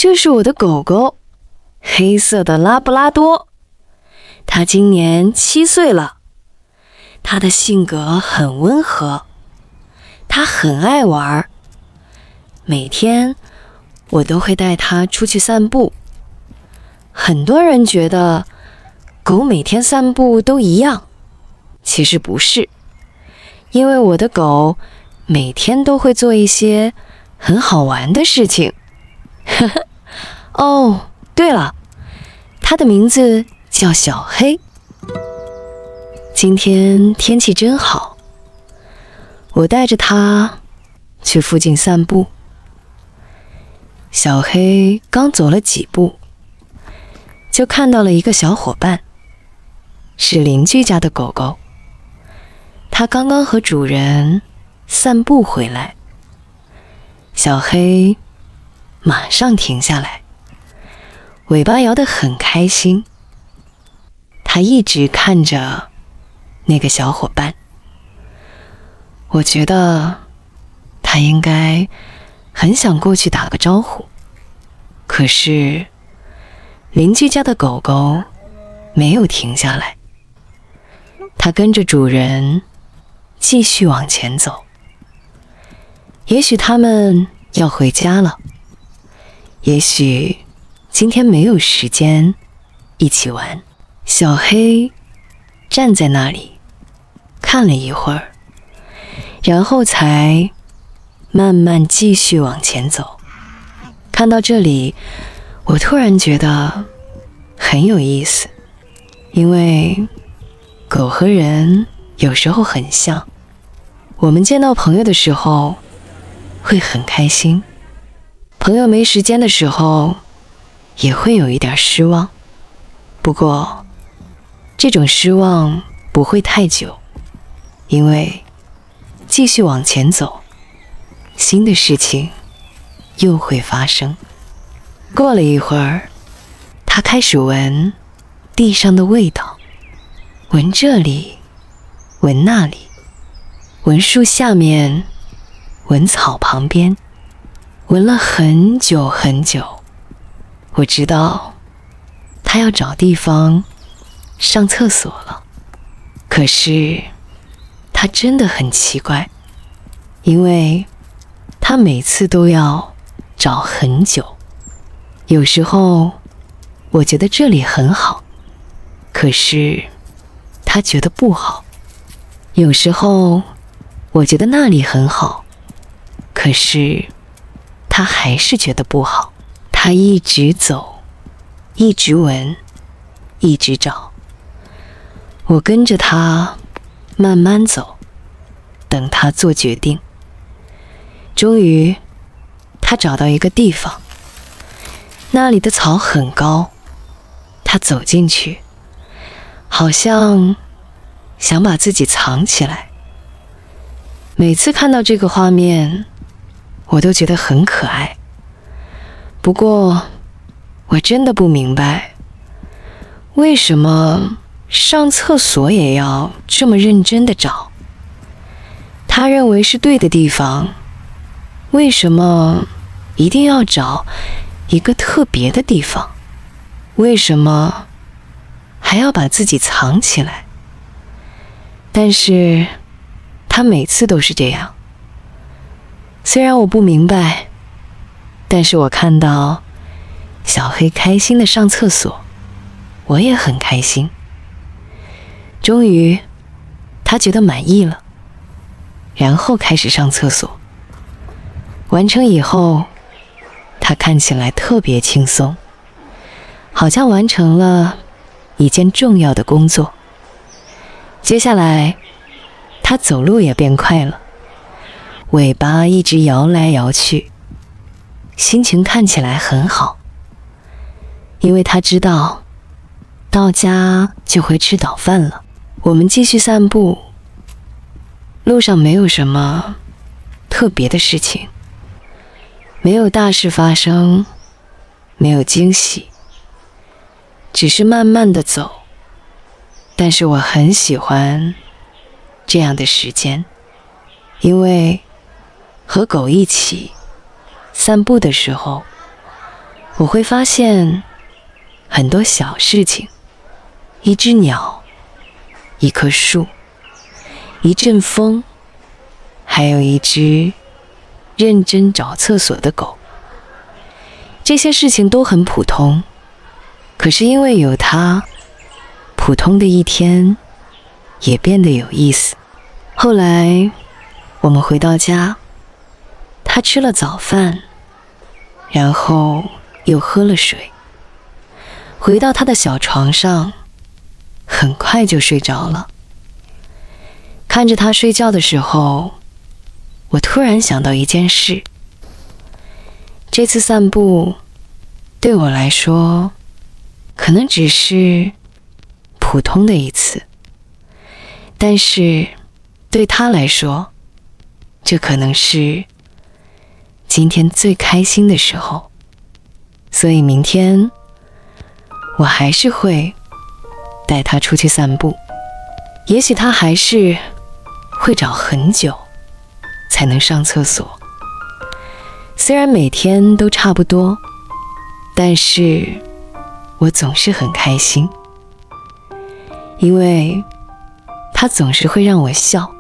这是我的狗狗，黑色的拉布拉多。它今年7岁了。它的性格很温和，它很爱玩。每天我都会带它出去散步。很多人觉得狗每天散步都一样，其实不是，因为我的狗每天都会做一些很好玩的事情。哦，对了，它的名字叫小黑。今天天气真好，我带着它去附近散步。小黑刚走了几步，就看到了一个小伙伴，是邻居家的狗狗。它刚刚和主人散步回来。小黑马上停下来，尾巴摇得很开心。它一直看着那个小伙伴。我觉得它应该很想过去打个招呼，可是邻居家的狗狗没有停下来。它跟着主人继续往前走。也许他们要回家了，也许今天没有时间一起玩。小黑站在那里看了一会儿，然后才慢慢继续往前走。看到这里，我突然觉得很有意思，因为狗和人有时候很像。我们见到朋友的时候会很开心，朋友没时间的时候也会有一点失望。不过这种失望不会太久，因为继续往前走，新的事情又会发生。过了一会儿，他开始闻地上的味道，闻这里，闻那里，闻树下面，闻草旁边，闻了很久很久。我知道他要找地方上厕所了。可是他真的很奇怪，因为他每次都要找很久。有时候我觉得这里很好，可是他觉得不好。有时候我觉得那里很好，可是他还是觉得不好。他一直走，一直闻，一直找。我跟着他慢慢走，等他做决定。终于他找到一个地方，那里的草很高。他走进去，好像想把自己藏起来。每次看到这个画面，我都觉得很可爱。不过我真的不明白，为什么上厕所也要这么认真地找？他认为是对的地方，为什么一定要找一个特别的地方？为什么还要把自己藏起来？但是他每次都是这样。虽然我不明白，但是我看到小黑开心地上厕所，我也很开心。终于他觉得满意了，然后开始上厕所。完成以后，他看起来特别轻松，好像完成了一件重要的工作。接下来他走路也变快了，尾巴一直摇来摇去，心情看起来很好，因为他知道到家就会吃早饭了。我们继续散步，路上没有什么特别的事情，没有大事发生，没有惊喜，只是慢慢地走。但是我很喜欢这样的时间，因为和狗一起散步的时候，我会发现很多小事情，一只鸟，一棵树，一阵风，还有一只认真找厕所的狗。这些事情都很普通，可是因为有它，普通的一天也变得有意思。后来我们回到家，他吃了早饭，然后又喝了水，回到他的小床上，很快就睡着了。看着他睡觉的时候，我突然想到一件事。这次散步对我来说可能只是普通的一次，但是对他来说，这可能是今天最开心的时候。所以明天我还是会带他出去散步，也许他还是会找很久才能上厕所。虽然每天都差不多，但是我总是很开心，因为他总是会让我笑。